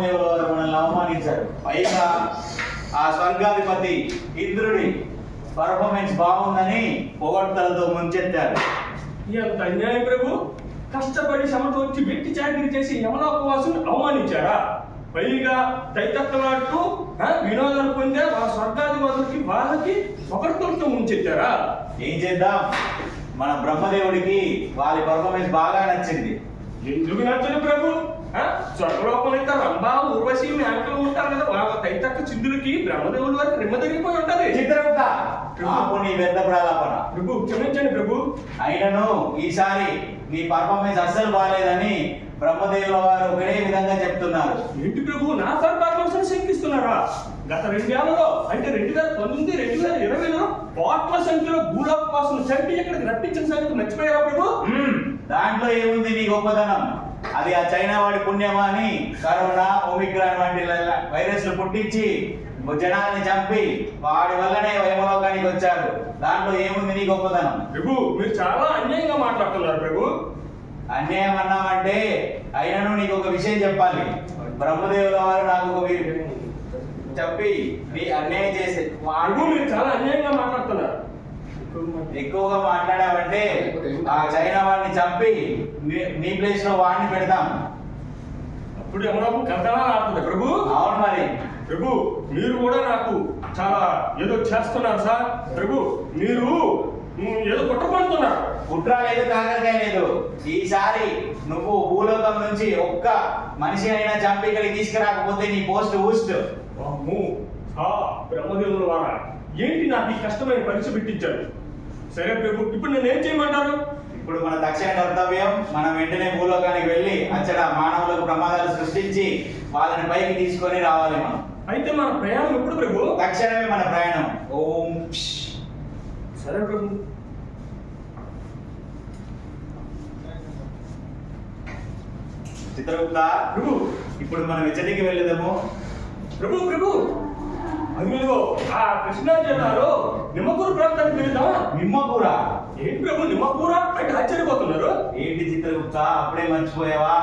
బ్రహ్మదేవుల వారు మనల్ని అవమానించారు. పైగా ఆ స్వర్గాధిపతి ఇంద్రుడి పర్ఫార్మెన్స్ బాగుందని పొగడ్తలతో ముంచెత్తారు. ఎంత అన్యాయం ప్రభు! కష్టపడి శ్రమతో వచ్చి వెట్టి చాకరీ చేసి యమలోకవాసుని అవమానించారా? పైగా తైతక్కలాడుతూ వినోదాలు పొందే ఆ స్వర్గాధిపతులకి వాళ్ళకి పొగడ్తలతో ముంచెత్తారా? ఏం చేద్దాం, మన బ్రహ్మదేవుడికి వాళ్ళ పర్ఫార్మెన్స్ బాగా నచ్చింది. ఎందుకు నచ్చదు ప్రభు? స్వర్గలోకంలో ఇంకా రంభా ఊర్వశి మేకలు ఉంటారు కదా, వాళ్ళ తైతక్క చిందులకి బ్రహ్మదేవుడి వరకు నిమ్మ తిరిగిపోయి ఉంటది. చిత్రగుప్త, నీ వ్యర్థ ప్రాలాపన. ప్రభు క్షమించండి ప్రభు. అయినను ఈసారి నీ పర్ఫార్మెన్స్ అస్సలు బాగాలేదని బ్రహ్మదేవుల వారు ఒకటే విధంగా చెప్తున్నారు. ఏంటి ప్రభు, నా పర్ఫార్మెన్స్ శంకిస్తున్నారా? గత 2 ఏళ్లలో అంటే 2019, 2020లో కోట్ల సంఖ్యలో భూలోక కోసం చంపి ఇక్కడికి రప్పించిన సంగతి మర్చిపోయారా ప్రభు? దాంట్లో ఏముంది నీ గొప్పతనం? అది ఆ చైనా వాడి పుణ్యమా అని కరోనా, ఒమిక్రాన్ వంటి వైరస్లు పుట్టించి జనాల్ని చంపి వాడి వల్లనే యమలోకానికి వచ్చారు. దాంట్లో ఏముంది నీ గొప్పతనం? ప్రభు మీరు చాలా అన్యాయంగా మాట్లాడుతున్నారు ప్రభు. అన్యాయం అన్నామంటే అయినను నీకు ఒక విషయం చెప్పాలి. బ్రహ్మదేవుల వారు నాకు ఒక చెప్పి నీ అన్యాయం చేసే ప్రభు మీరు చాలా అన్యాయంగా మాట్లాడుతున్నారు. ఎక్కువగా మాట్లాడావంటే ఆ చైనా వాడిని చంపి నీ ప్లేస్ లో వాడిని పెడతాం. అప్పుడు యమలోకం కథలా ఆడుతుంది ప్రభు. అవును మరి ప్రభు, మీరు కూడా నాకు చాలా ఏదో చేస్తున్నారు సార్. ప్రభు మీరు ఏదో కుట్రపడుతున్నారు. కుట్ర లేదు, కాకరకాయ లేదు. ఈసారి నువ్వు భూలోకం నుంచి ఒక్క మనిషి అయినా చంపి ఇక్కడికి తీసుకురాకపోతే నీ పోస్ట్ ఊస్ట్. బ్రహ్మదేవుల వారా, ఏంటి నాకు ఈ కష్టమైన పరీక్ష పెట్టించారు? సరే ప్రభు, ఇప్పుడు నేను ఏం చేయమంటారు? ఇప్పుడు మన తక్షణ కర్తవ్యం, మనం వెంటనే భూలోకానికి వెళ్ళి అచ్చట మానవులకు ప్రమాదాలు సృష్టించి వాళ్ళని పైకి తీసుకొని రావాలి మనం. అయితే మన ప్రయాణం ఎప్పుడు ప్రభు? తక్షణమే మన ప్రయాణం. ఓం. సరే ప్రభు. చిత్రగుప్త ప్రభు, ఇప్పుడు మనం ఎచ్చటికి వెళ్ళేదేమో. ప్రభు ప్రభు అదిగో ఆ కృష్ణా జిల్లాలో నిమ్మకూరు ప్రాంతానికి వెళ్దామా? నిమ్మకూర? ఏంటి ప్రభు నిమ్మకూర అంటే ఆశ్చర్యపోతున్నారు? ఏంటి చిత్రగుప్త, అప్పుడే మర్చిపోయావా?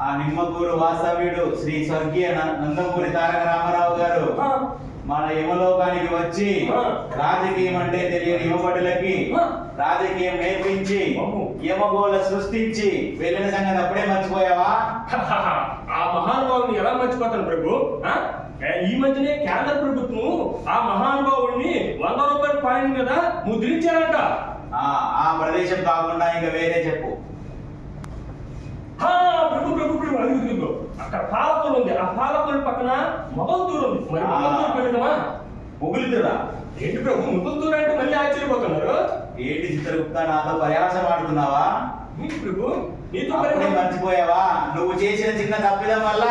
ఆ నిమ్మకూరు వాస్తవ్యుడు శ్రీ స్వర్గీయ నందమూరి తారక రామారావు గారు మన యమలోకానికి వచ్చి రాజకీయం అంటే తెలియని యువబడులకి రాజకీయం నేర్పించి యమగోళ సృష్టించి వెళ్ళిన సంగతి అప్పుడే మర్చిపోయావా? ఆ మహానుభావుని ఎలా మర్చిపోతాను ప్రభు? ఈ మధ్యనే కేంద్ర ప్రభుత్వం ఆ మహానుభావుడిని 100 రూపాయల కాయిన్ మీద ముద్రించారంట. ఆ ప్రదేశం కాకుండా ఇంకా వేరే చెప్పు. ప్రభు ప్రభు ప్రభు అడుగుతుందో అక్కడ పాలకొల్లు ఉంది. ఆ పాలకొల్లు పక్కన మొగల్తూరు ఉంది. మరి మొగల్తూరు పెడతామా? ముగులుతురా? ఏంటి ప్రభు ముగుల్తూరు అంటే మళ్ళీ ఆశ్చర్యపోతున్నారు? ఏంటి చిత్రగుప్త, నాతో పర్యాసం ఆడుతున్నావా? ఏంటి ప్రభు నీతో మర్చిపోయావా? నువ్వు చేసిన చిన్న తప్పిదం వల్ల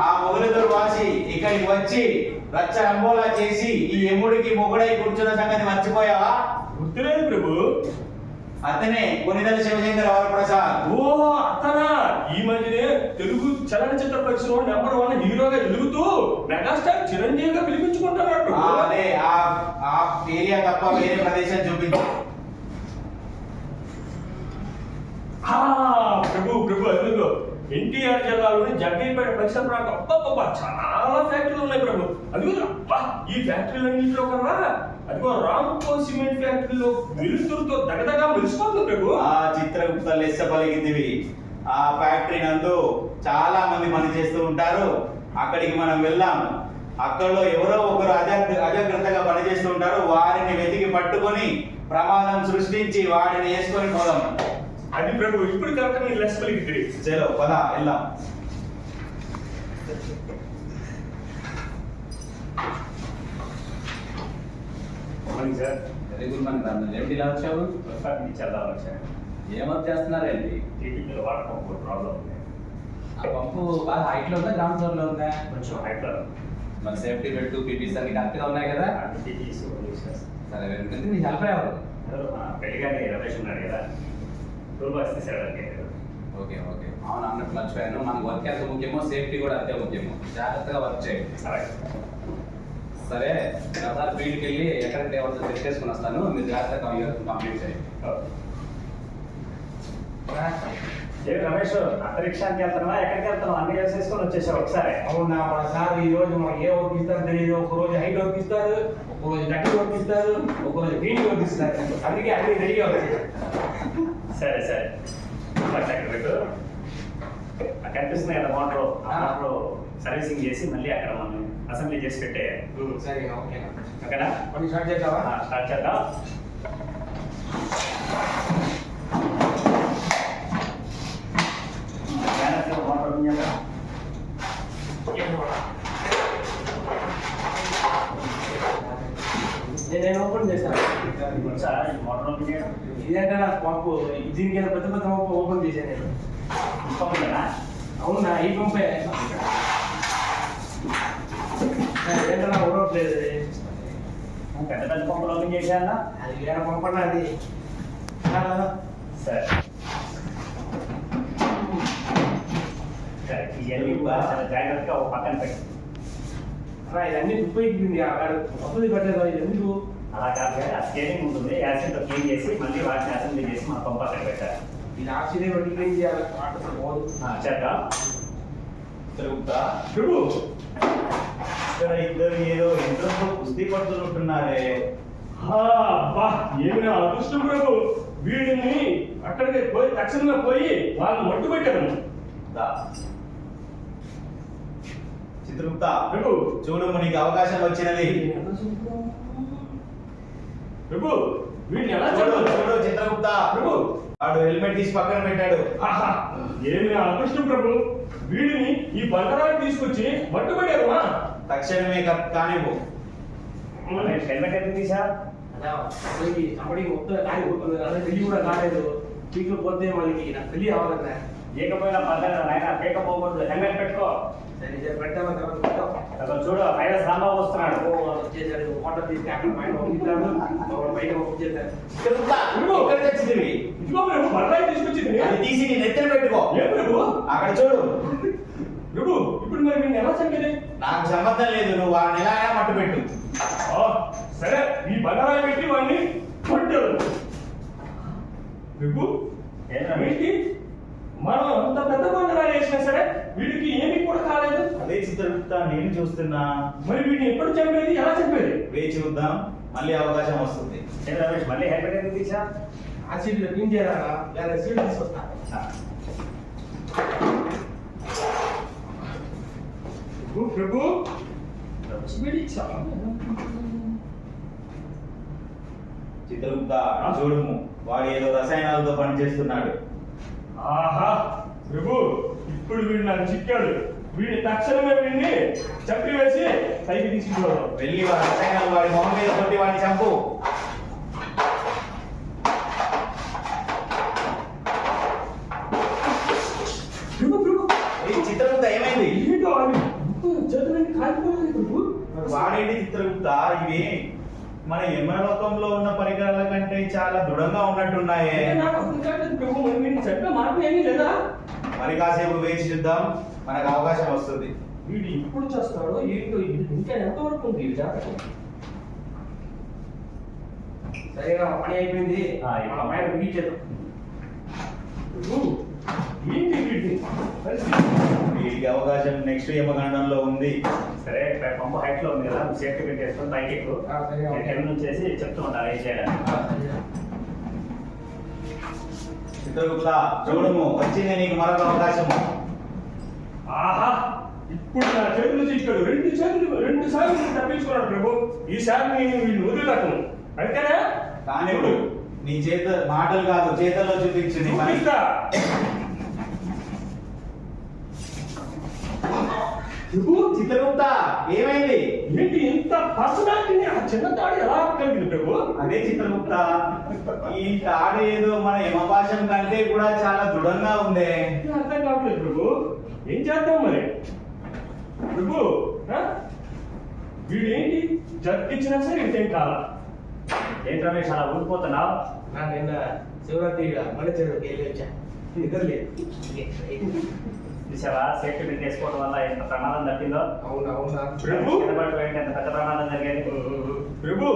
ఆ మొగలుతురు వాసి ఇక్కడికి వచ్చి రచ్చ రంబోలా చేసి ఈ యముడికి మొగుడై కూర్చున్న సంగతి మర్చిపోయావా? గుర్తులేదు ప్రభు. అతనే కొనిదల శివశంకర వరప్రసాద్. అతనా? ఈ మధ్యనే తెలుగు చలనచిత్ర పరిశ్రమ #1 హీరోగా ఎదుగుతూ మెగాస్టార్ చిరంజీవిగా పిలిపించుకుంటున్నాడు. అదే ఆ ఏరియా తప్ప వేరే ప్రదేశం చూపించు. ప్రభు ప్రభు అదిగో ఎన్టీఆర్ జిల్లాలోని జగ్గయ్యపేట పరిసర ప్రాంతం అబ్బబ్బా చాలా ఫ్యాక్టరీలు ఉన్నాయి ప్రభు. అదిగో ఈ ఫ్యాక్టరీలన్నింటిలో కన్నా అదిగో రామ్కో సిమెంట్ ఫ్యాక్టరీలో వెలుతురుతో దగదగా మెరిసిపోతుంది ప్రభు. ఆ చిత్రగుప్త లెస్స పలికితివి. ఆ ఫ్యాక్టరీ నందు చాలా మంది పని చేస్తూ ఉంటారు. అక్కడికి మనం వెళ్ళాం. అక్కడలో ఎవరో ఒకరు అజాగ్రత్తగా పనిచేస్తూ ఉంటారు. వారిని వెతికి పట్టుకొని ప్రమాదం సృష్టించి వాడిని వేసుకొని పోదాం. అది ప్రభు ఇప్పుడు కరెక్ట్ మీరు లెస్ పలికితివి. చలో పద వెళ్దాం. Sir very good morning Ram. ఏమిటి ఇలా వచ్చావు? చల్దాం వచ్చాను. ఏమో చేస్తున్నారేంటి? టీవీలో వాటర్ పంపు ప్రాబ్లం ఉంది. ఆ పంపు బాగా హైట్ లో ఉందా, గ్రౌండ్ ఫ్లోర్ లో ఉందా? కొంచెం హైట్లో. మరి సేఫ్టీ బెల్ట్, పీపీస్ అన్ని కరెక్ట్ గా ఉన్నాయి కదా? సరే వెళ్తుంది. నీ హెల్పర్ ఎవరు? పెళ్లిగానే రమేష్ ఉన్నాడు కదా, రూపాయి వస్తే సరే. Okay okay. అవును అన్నట్టు మర్చిపోయాను. మనకు వర్క్ ఎంత ముఖ్యమో సేఫ్టీ కూడా అంతే ముఖ్యమో. జాగ్రత్తగా వర్క్ చేయండి. సరే ఒకసారి ఫీల్డ్కి వెళ్ళి ఎక్కడికి లేవలసి చెక్ చేసుకుని వస్తాను. మీరు జాగ్రత్తగా కంప్లీట్ చేయండి. ఏ రమేష్ అంతరిక్షానికి వెళ్తున్నావా ఎక్కడికి వెళ్తున్నావు అన్ని వేసేసుకొని వచ్చేసావు ఒకసారి. అవునా మన సార్ ఈ రోజు మాకు ఏ వర్క్ ఇస్తారు తెలియదు. ఒక రోజు హైట్ వర్క్ ఇస్తారు, ఒక రోజు గట్టి వర్క్ ఇస్తారు, ఒక రోజు గ్రీన్ వర్క్ ఇస్తారు. అందుకే అన్ని రెడీగా వచ్చాయి. సరే సరే ఫస్ట్ అక్కడ పెట్టు. కనిపిస్తున్నాయి కదా మోటార్, ఆ మోటార్ సర్వీసింగ్ చేసి మళ్ళీ అక్కడ మనం అసెంబ్లీ చేసి పెట్టే. సరే ఓకేనా ఓకేనా పని స్టార్ట్ చేద్దామా? స్టార్ట్ చేద్దాం. మోటార్ ఓపెన్ చేద్దాం. నేను ఓపెన్ చేశాను. సార్ ఈ మోటార్ ఓపెన్ చేయడం ఇదేంటే నాకు పంపు దీనికి పెద్ద పెద్ద పంపు ఓపెన్ చేశాను నేను. ఇష్టమేనా? అవునా ఈ పంపే ఏంటన్నా ఊరట్లేదు. పెద్ద పెద్ద పంపులు ఓపెన్ చేశానా? అది వేరే పంపన్నా అది. సరే సరే ఇవన్నీ కూడా చాలా జాగ్రత్తగా ఒక పక్కన పెట్టి. ఇదన్నీ ఉపయోగించింది అప్పులు పెట్టలేదు. ఇది ఎందుకు అలా కాదు కానీ ఆ స్కేలింగ్ ఉంటుంది, యాసిడ్తో క్లీన్ చేసి మళ్ళీ వాటిని అసెంబ్లీ చేసి మన పంపు అక్కడ పెట్టాలి. ఇది ఆక్సిజన్ పెట్టి క్లీన్ చేయాలి. వాటర్ పోదు. చేద్దాం. తిరుగుతా ప్రభు ఇక్కడ ఇద్దరు ఏదో ఇంట్లో కుస్తీ పడుతున్నట్టున్నారే. అబ్బా ఏమి నా అదృష్టం ప్రభు. వీడిని అక్కడికి పోయి తక్షణమే పోయి వాళ్ళు మట్టు పెట్టాను. దా. చిత్రగుప్త ప్రభు చూడు నీకు అవకాశం వచ్చినది. ప్రభు వీడిని ఎలా చూడు చూడాలి చూడు చిత్రగుప్త ప్రభు? వాడు హెల్మెట్ తీసి పక్కన పెట్టాడు. ఆహా, ఏమి నా అదృష్టం ప్రభు. వీడిని ఈ బండరాన్ని తీసుకొచ్చి మట్టు పెట్టారు. తక్షణమే కానివ్వు. హెల్మెట్ ఎందుకు తీసా? అప్పటికి మొత్తం కాలిపోతుంది. అదే పెళ్లి కూడా కాలేదు. పీకులు పోతే మనకి నాకు పెళ్లి అవ్వాలన్నా. ఏకపోయినా పర్లేదు నాయన, పేకపోకూడదు. హెల్మెట్ పెట్టుకో. సరే పెట్టామా తర్వాత పెట్టాం. అక్కడ చూడు వైరస్ రాంబాబు వస్తున్నాడు. వచ్చేసాడు వాటర్ తీసి అక్కడ పైన పంపించాడు. బయట పంపించేశారు. చిత్రగుప్త ఇక్కడ తెచ్చింది. ఇదిగో ప్రభు బండరాయి తీసుకొచ్చింది. అది తీసి నీ నెత్తిన పెట్టుకో. ఏ ప్రభు? అక్కడ చూడు. ప్రభు ఇప్పుడు మరి వీడిని ఎలా చంపేది? నాకు సంబంధం లేదు, నువ్వు వాడిని ఎలాగైనా మట్టు పెట్టు. ఆ, సరే ఈ బండరాయి పెట్టి వాడిని కొట్టారు. ప్రభు ఏంటి మనం అంత పెద్ద బండరాయి వేసినా సరే వీడికి ఏమీ కూడా కాలేదు. అదే చిత్రగుప్త నేను చూస్తున్నా. మరి వీడిని ఎప్పుడు చంపేది, ఎలా చంపేది? వేచి చూద్దాం, మళ్ళీ అవకాశం వస్తుంది. రమేష్ మళ్ళీ హెల్మెట్ ఎందుకు తీసా? ఆ సీట్లు క్లీన్ చేయాలా? లేదా సీట్లు తీసుకొస్తా. ప్రభు వీడి చాలా చిత్రగుప్త చూడుము, వాడు ఏదో రసాయనాలతో పనిచేస్తున్నాడు. ఆహా ప్రభు ఇప్పుడు వీడు నాకు చిక్కాడు. వీడిని తక్షణమే వీడిని చంపివేసి పైకి తీసుకుపోవడం. వెళ్ళి వాడి రసాయనాలు వాడి మొహం మీద కొట్టి వాడిని చంపు. ప్రభు ప్రభు ఈ చిత్రగుప్త ఏమైంది? ఏంటో అది చేతులన్నీ కాలిపోయింది ప్రభు. వాడేంటి చిత్రగుప్త? ఇవి మన యమలోకంలో ఉన్న పరికరాల కంటే చాలా దృఢంగా ఉన్నట్టున్నాయే. నాకు అర్థం కాలేదు ప్రభు. మరి వీడిని చంపే మార్పు ఏమీ లేదా? మరి కాసేపు వేచి చూద్దాం, మనకు అవకాశం వస్తుంది. వీడు ఎప్పుడు చేస్తాడో ఏంటో. ఇది ఇంకా ఎంతవరకు ఉంది ఈ జాతకం? సరేగా పని అయిపోయింది. ఇప్పుడు. పైన ముగించేద్దాం. ప్రభు ఏంటి వీడిని వీడికి అవకాశం నెక్స్ట్ యమగండంలో ఉంది. సరే పంపు హైట్ లో ఉంది కదా, సేఫ్టీ పెట్టేసుకొని పైకి ఎక్కువ సరే, ఓకే. హెల్మెట్ నుంచేసి చెప్తూ ఉంటాను ఏం చేయడానికి. చిత్రగుప్త చూడము, వచ్చింది నీకు మరొక అవకాశము. ఆహా ఇప్పుడు నా చేతులు చిక్కాడు. రెండు సార్లు తప్పించుకున్నాడు ప్రభు. ఈసారి నేను వీడిని వదిలిపెట్టను. అంతేనా? కానీ నీ చేత మాటలు కాదు, చేతల్లో చూపించు నీ పని. చూపిస్తా. ప్రభు చిత్రగుప్త ఏమైంది? ఏంటి ఇంత పర్సనాలిటీని ఆ చిన్న తాడు ఎలా కలిగింది ప్రభు? అదే చిత్రగుప్త, ఈ తాడు ఏదో మన యమపాశం కంటే కూడా చాలా దృఢంగా ఉందే. ఇది అర్థం కావట్లేదు ప్రభు. ఏం చేద్దాం మరి ప్రభు? వీడు ఏంటి జట్టిచ్చినా సరే ఇంకేం కాదా? ఏంటి రమేష్ అలా ఊడిపోతున్నావు? నిన్న శివరాత్రి మళ్ళీ చెరువుకి వెళ్ళి వచ్చా. నిద్రలేదు. చూసావా సేఫ్టీ బెల్ట్ వేసుకోవడం వల్ల ఎంత ప్రమాదం తప్పిందో. అవునా అవునా ప్రభు కింద పడిపోయింటే ఎంత పెద్ద ప్రమాదం జరిగేది. ప్రభు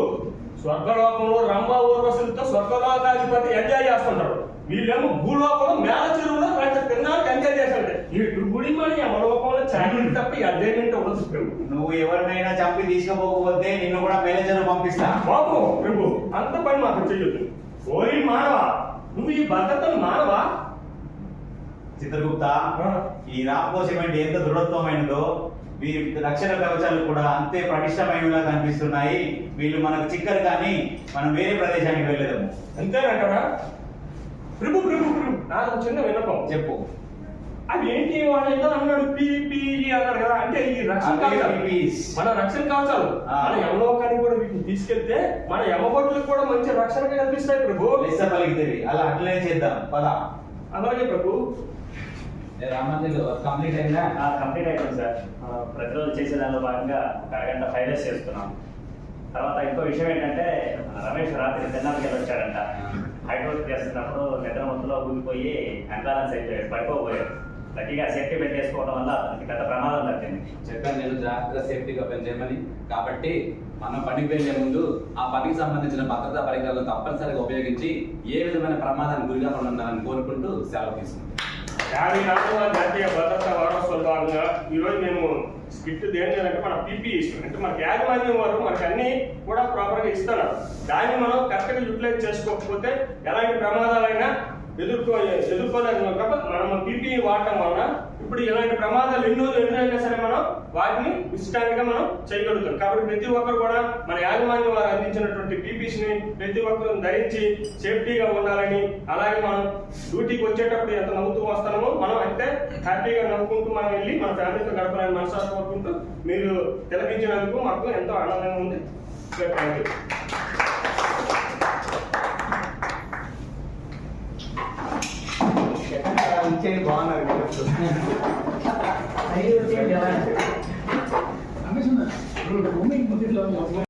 స్వర్గలోకంలో రంభా ఊర్వశులతో స్వర్గలోకాధిపతి ఎంజాయ్ చేస్తుంటారు. వీళ్ళేమో భూలోకంలో మేళ చెరువులో కొంచెం తిన్నాక ఎంజాయ్ చేస్తాడు. ఇటు గుడి మరి యమలోకంలో చాకరీ తప్ప ఎంజాయ్మెంట్ ఉండదు ప్రభు. నువ్వు ఎవరినైనా చంపి తీసుకుపోకపోతే నిన్ను కూడా మేనేజర్ పంపిస్తా. బాబు ప్రభు అంత పని మాకు చెయ్యొద్దు. ఓరి మానవా, నువ్వు ఈ భద్రతను మానవా? చిత్రగుప్త, ఈ రామ్కో సిమెంట్ ఎంత దృఢత్వమైనదో వీరి రక్షణ కవచాలు కూడా అంతే పటిష్టమైనవిగా కనిపిస్తున్నాయి. వీళ్ళు మనకు చిక్కరు, కానీ మనం వేరే ప్రదేశానికి వెళ్ళలేము. అంతేనంటారా? ప్రభు ప్రభు ప్రభు నాకు చిన్న విన్నపం. చెప్పు. అది ఏంటి వాడు ఏదో అన్నాడు పీపీఈ అన్నారు కదా, అంటే ఈ రక్షణ కవచాలు, మన రక్షణ కవచాలు మన యమలోకానికి కూడా వీటిని తీసుకెళ్తే మన యమభటులకు కూడా మంచి రక్షణగా కల్పిస్తాయి ప్రభు. లెస్స పలికితేవి అలా అట్లనే చేద్దాం పద. అలాగే ప్రభు. రామాంజలి కంప్లీట్ అయిందా? కంప్లీట్ అయిపోయింది సార్. ప్రతిరోజు చేసే దానిలో భాగంగా ఒక అరగంట ఫైనల్స్ చేస్తున్నాం. తర్వాత ఇంకో విషయం ఏంటంటే రమేష్ రాత్రి తిన్నాకి వచ్చాడంట. హైట్ వర్క్ చేస్తున్నప్పుడు నిద్ర మొత్తంలో ఊగిపోయి అన్బ్యాలెన్స్ అయిపోయాడు, పడిపోయాడు. గట్టిగా సేఫ్టీ బెల్ట్ వేసుకోవడం వల్ల అతనికి పెద్ద ప్రమాదం తగ్గింది. చెప్పాను నేను జాగ్రత్తగా సేఫ్టీగా పని చేయమని. కాబట్టి మనం పనికి వెళ్లే ముందు ఆ పనికి సంబంధించిన భద్రతా పరికరాలను తప్పనిసరిగా ఉపయోగించి ఏ విధమైన ప్రమాదానికి గురిగా ఉండాలని కోరుకుంటూ సెలవు తీసుకుంటాం. 54వ జాతీయ భద్రతా వారోత్సవాల భాగంగా ఈరోజు మేము స్కిట్ దేని అంటే మన పీపీ ఇస్తాం. అంటే మనకి యాజమాన్యం వారు మనకి అన్ని కూడా ప్రాపర్గా ఇస్తున్నారు. దాన్ని మనం కరెక్ట్గా యూటిలైజ్ చేసుకోకపోతే ఎలాంటి ప్రమాదాలైనా ఎదుర్కోలేము. కాబట్టి మనం పీపీ వాడటం వలన ఇప్పుడు ఇలాంటి ప్రమాదాలు ఎన్నో ఎదురైనా సరే మనం వాటిని ఇష్టానికి మనం చేయగలుగుతాం. కాబట్టి ప్రతి ఒక్కరు కూడా మన యాజమాన్యం వారు అందించినటువంటి పీపీస్ని ప్రతి ఒక్కరు ధరించి సేఫ్టీగా ఉండాలని, అలాగే మనం డ్యూటీకి వచ్చేటప్పుడు ఎంత నవ్వుతూ వస్తామో మనం అయితే హ్యాపీగా నవ్వుకుంటూ మనం వెళ్ళి మన ఫ్యామిలీతో గడపాలని మనసారా కోరుకుంటూ మీరు తిలకించినందుకు మాకు ఎంతో ఆనందంగా ఉంది. Thank you. బాగున్నారు.